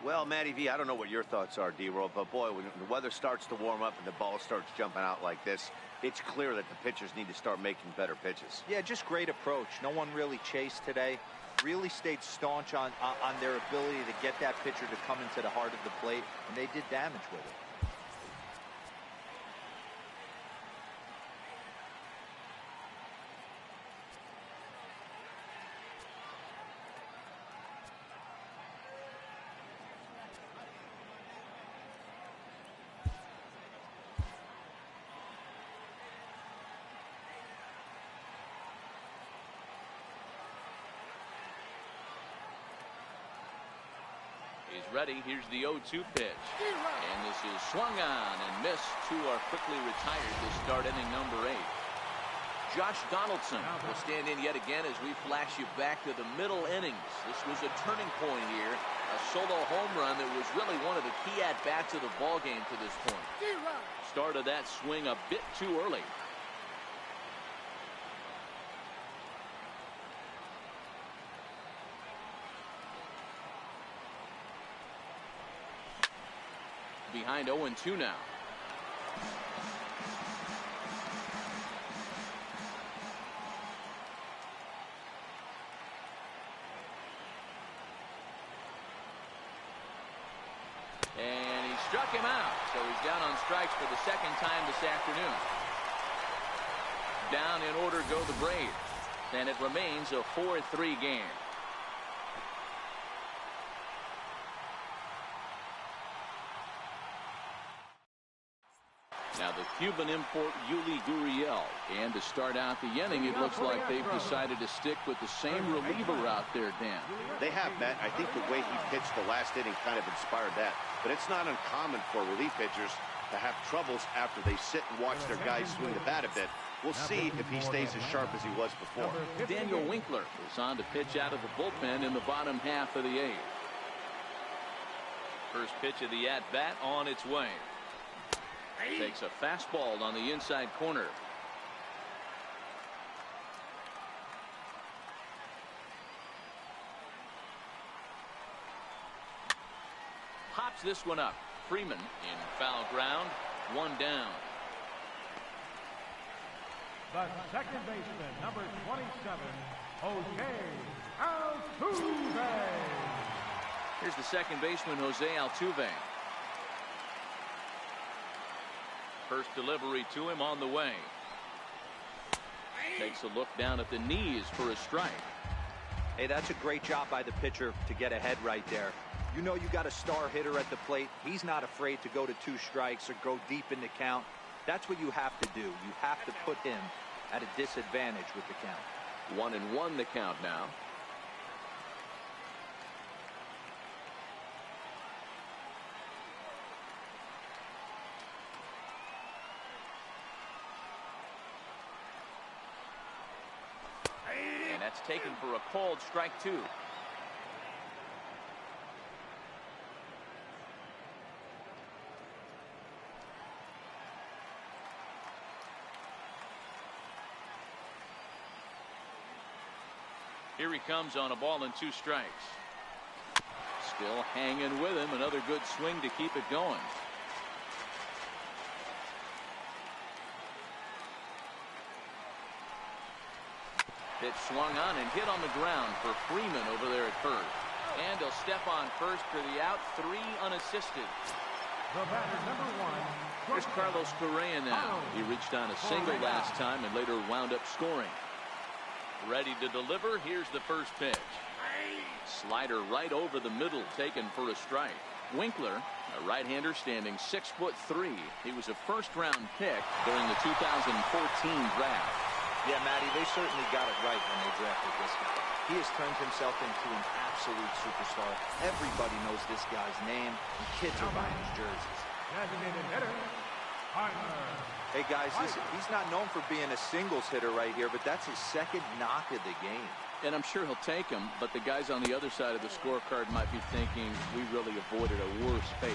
Well, Matty V, I don't know what your thoughts are, D-Roll, but boy, when the weather starts to warm up and the ball starts jumping out like this, it's clear that the pitchers need to start making better pitches. Yeah, just great approach. No one really chased today. Really stayed staunch on their ability to get that pitcher to come into the heart of the plate, and they did damage with it. He's ready. Here's the 0-2 pitch. And this is swung on and missed. 2 are quickly retired to start inning number 8. Josh Donaldson will stand in yet again as we flash you back to the middle innings. This was a turning point here. A solo home run that was really one of the key at-bats of the ballgame to this point. Started that swing a bit too early. Behind 0-2 now. And he struck him out, so he's down on strikes for the second time this afternoon. Down in order go the Braves, and it remains a 4-3 game. Now the Cuban import Yuli Gurriel, and to start out the inning, it looks like they've decided to stick with the same reliever out there, Dan. They have, Matt. I think the way he pitched the last inning kind of inspired that. But it's not uncommon for relief pitchers to have troubles after they sit and watch their guys swing the bat a bit. We'll see if he stays as sharp as he was before. Daniel Winkler is on to pitch out of the bullpen in the bottom half of the eighth. First pitch of the at-bat on its way. Takes a fastball on the inside corner. Pops this one up. Freeman in foul ground. One down. The second baseman, number 27, Jose Altuve. Here's the second baseman, Jose Altuve. First delivery to him on the way. Takes a look down at the knees for a strike. Hey, that's a great job by the pitcher to get ahead right there. You know you got a star hitter at the plate. He's not afraid to go to 2 strikes or go deep in the count. That's what you have to do. You have to put him at a disadvantage with the count. 1-1 the count now. And that's taken for a called strike 2. Here he comes on a ball and 2 strikes. Still hanging with him. Another good swing to keep it going. Pitch swung on and hit on the ground for Freeman over there at first. And he'll step on first for the out. 3 unassisted. The batter, number 1. Here's Carlos Correa now. He reached on a single last time and later wound up scoring. Ready to deliver. Here's the first pitch. Slider right over the middle, taken for a strike. Winkler, a right-hander standing 6'3". He was a first-round pick during the 2014 draft. Yeah, Matty, they certainly got it right when they drafted this guy. He has turned himself into an absolute superstar. Everybody knows this guy's name, and kids are buying his jerseys. Designated hitter, Harper. Hey, guys, he's not known for being a singles hitter right here, but that's his second knock of the game. And I'm sure he'll take him, but the guys on the other side of the scorecard might be thinking we really avoided a worse fate.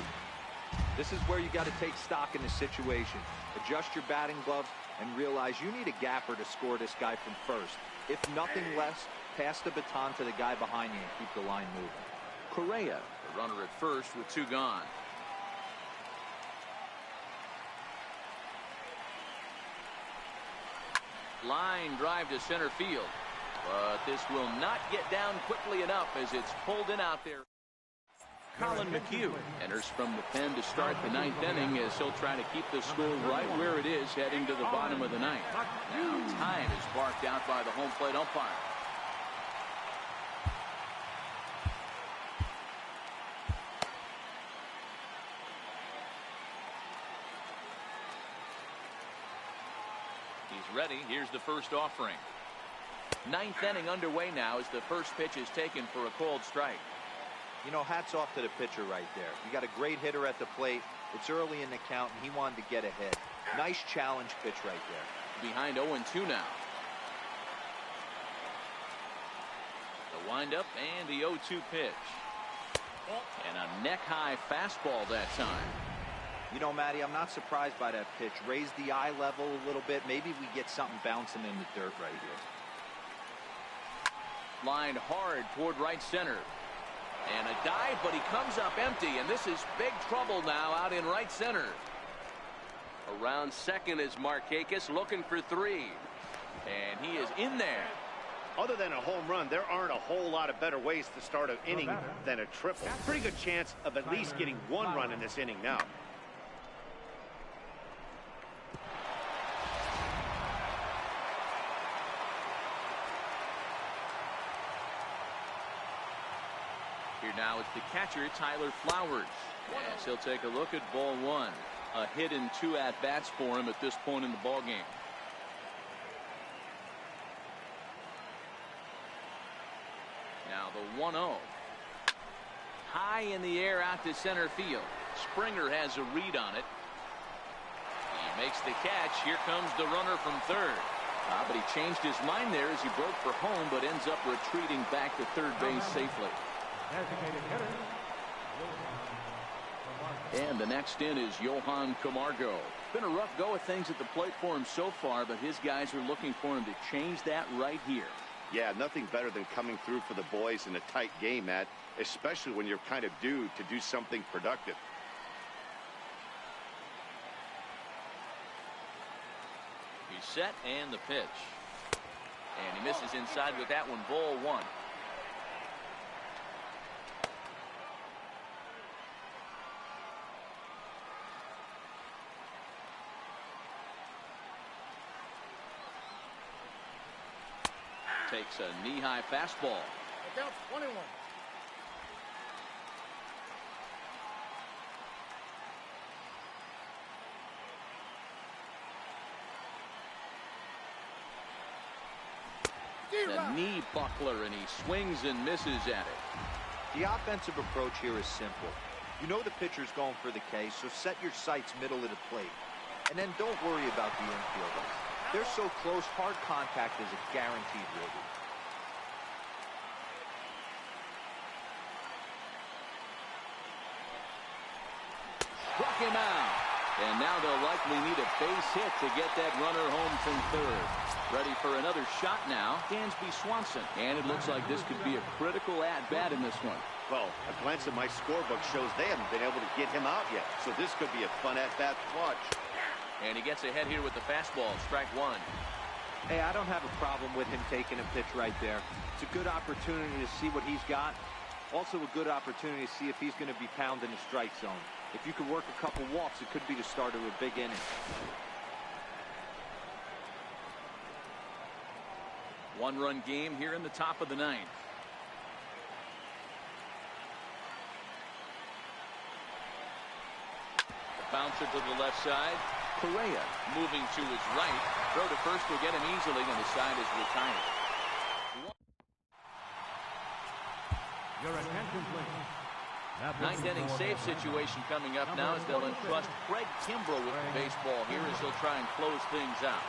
This is where you got to take stock in the situation. Adjust your batting gloves and realize you need a gapper to score this guy from first. If nothing less, pass the baton to the guy behind you and keep the line moving. Correa, the runner at first with 2 gone. Line drive to center field. But this will not get down quickly enough as it's pulled in out there. Colin McHugh enters from the pen to start the 9th inning as he'll try to keep the score right where it is heading to the bottom of the 9th. Now time is barked out by the home plate umpire. He's ready. Here's the first offering. 9th inning underway now as the first pitch is taken for a called strike. You know, hats off to the pitcher right there. You got a great hitter at the plate. It's early in the count, and he wanted to get ahead. Nice challenge pitch right there. Behind 0-2 now. The windup and the 0-2 pitch. And a neck-high fastball that time. You know, Matty, I'm not surprised by that pitch. Raise the eye level a little bit. Maybe we get something bouncing in the dirt right here. Lined hard toward right center. And a dive, but he comes up empty, and this is big trouble now out in right center. Around second is Markakis looking for three. And he is in there. Other than a home run, there aren't a whole lot of better ways to start an inning than a triple. Pretty good chance of at least getting one run in this inning now. Here now it's the catcher, Tyler Flowers. Yes, he'll take a look at ball one. A hit and 2 at-bats for him at this point in the ballgame. Now the 1-0. High in the air out to center field. Springer has a read on it. He makes the catch. Here comes the runner from third. But he changed his mind there as he broke for home, but ends up retreating back to third base safely. And the next in is Johan Camargo. Been a rough go of things at the plate for him so far, but his guys are looking for him to change that right here. Yeah, nothing better than coming through for the boys in a tight game, Matt, especially when you're kind of due to do something productive. He's set and the pitch. And he misses inside with that one, ball one. Takes a knee-high fastball. Down 21. The knee buckler, and he swings and misses at it. The offensive approach here is simple. You know the pitcher's going for the K, so set your sights middle of the plate. And then don't worry about the infielder. They're so close, hard contact is a guaranteed ribby. Struck him out. And now they'll likely need a base hit to get that runner home from third. Ready for another shot now, Dansby Swanson. And it looks like this could be a critical at-bat in this one. Well, a glance at my scorebook shows they haven't been able to get him out yet. So this could be a fun at-bat to watch. And he gets ahead here with the fastball, strike one. Hey, I don't have a problem with him taking a pitch right there. It's a good opportunity to see what he's got. Also a good opportunity to see if he's going to be pounding the strike zone. If you could work a couple walks, it could be the start of a big inning. One-run game here in the top of the ninth. The bouncer to the left side. Correa moving to his right. Throw to first will get him easily, and the side is retired. Your attention, please. Ninth inning save situation coming up now as they'll entrust Craig Kimbrell with the baseball here as he'll try and close things out.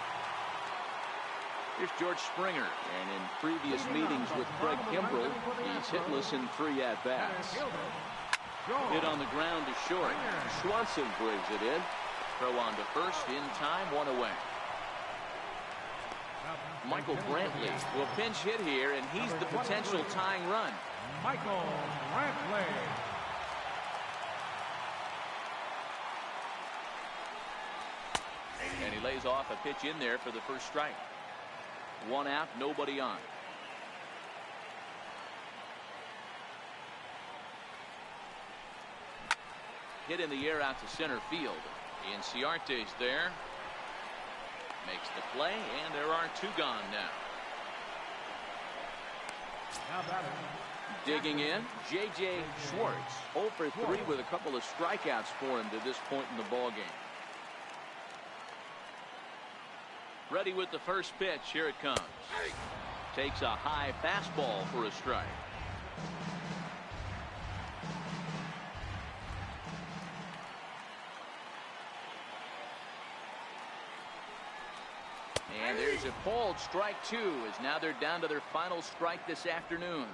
Here's George Springer, and in previous meetings with Craig Kimbrell, he's hitless in 3 at-bats. Hit on the ground to short. Swanson brings it in. Throw on to first, in time, 1 away. Michael Brantley will pinch hit here, and he's the potential tying run. Michael Brantley. And he lays off a pitch in there for the first strike. 1 out, nobody on. Hit in the air out to center field. Inciarte's there. Makes the play, and there are 2 gone now. Digging in, J.J. Schwartz. 0 for 3 with a couple of strikeouts for him to this point in the ballgame. Ready with the first pitch. Here it comes. Takes a high fastball for a strike. And there's a called strike 2 as now they're down to their final strike this afternoon.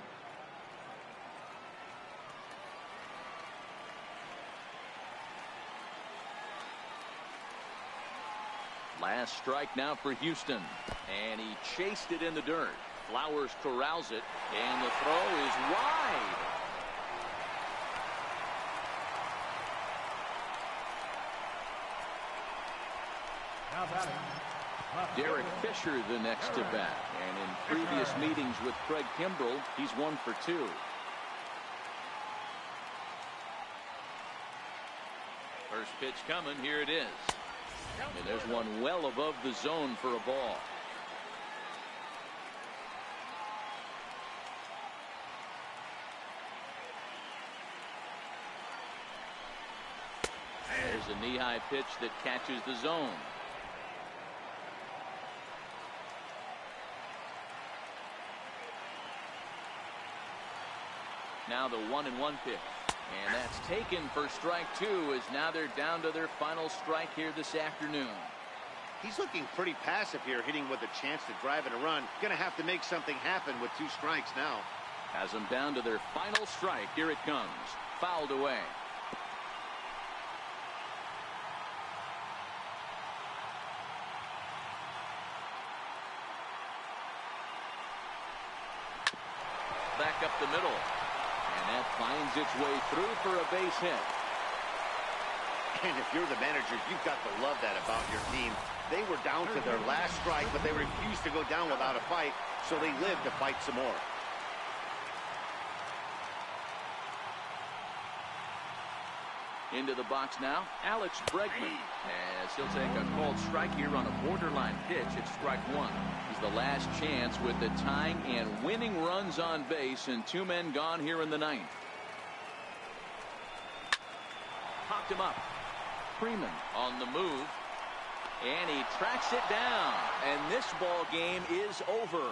Last strike now for Houston, and he chased it in the dirt. Flowers corrals it, and the throw is wide. Derek Fisher the next to bat. And in previous meetings with Craig Kimbrell, he's 1 for 2. First pitch coming. Here it is. And there's one well above the zone for a ball. There's a knee-high pitch that catches the zone. Now the 1-1 pitch. And that's taken for strike 2, as now they're down to their final strike here this afternoon. He's looking pretty passive here, hitting with a chance to drive in a run. Gonna have to make something happen with 2 strikes now. Has them down to their final strike. Here it comes. Fouled away. Back up the middle. And that finds its way through for a base hit. And if you're the manager, you've got to love that about your team. They were down to their last strike, but they refused to go down without a fight, so they lived to fight some more. Into the box now, Alex Bregman, as he'll take a called strike here on a borderline pitch at strike 1. He's the last chance with the tying and winning runs on base, and 2 men gone here in the 9th. Popped him up. Freeman on the move, and he tracks it down, and this ball game is over.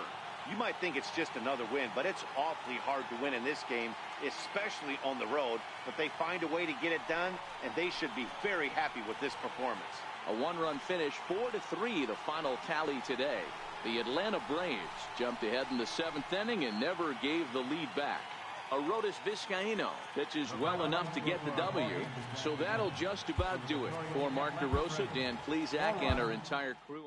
You might think it's just another win, but it's awfully hard to win in this game, especially on the road. But they find a way to get it done, and they should be very happy with this performance. A 1-run finish, 4-3, the final tally today. The Atlanta Braves jumped ahead in the 7th inning and never gave the lead back. Arodys Vizcaíno pitches well enough to get the W, so that'll just about do it. For Mark DeRosa, Dan Plesac, and our entire crew.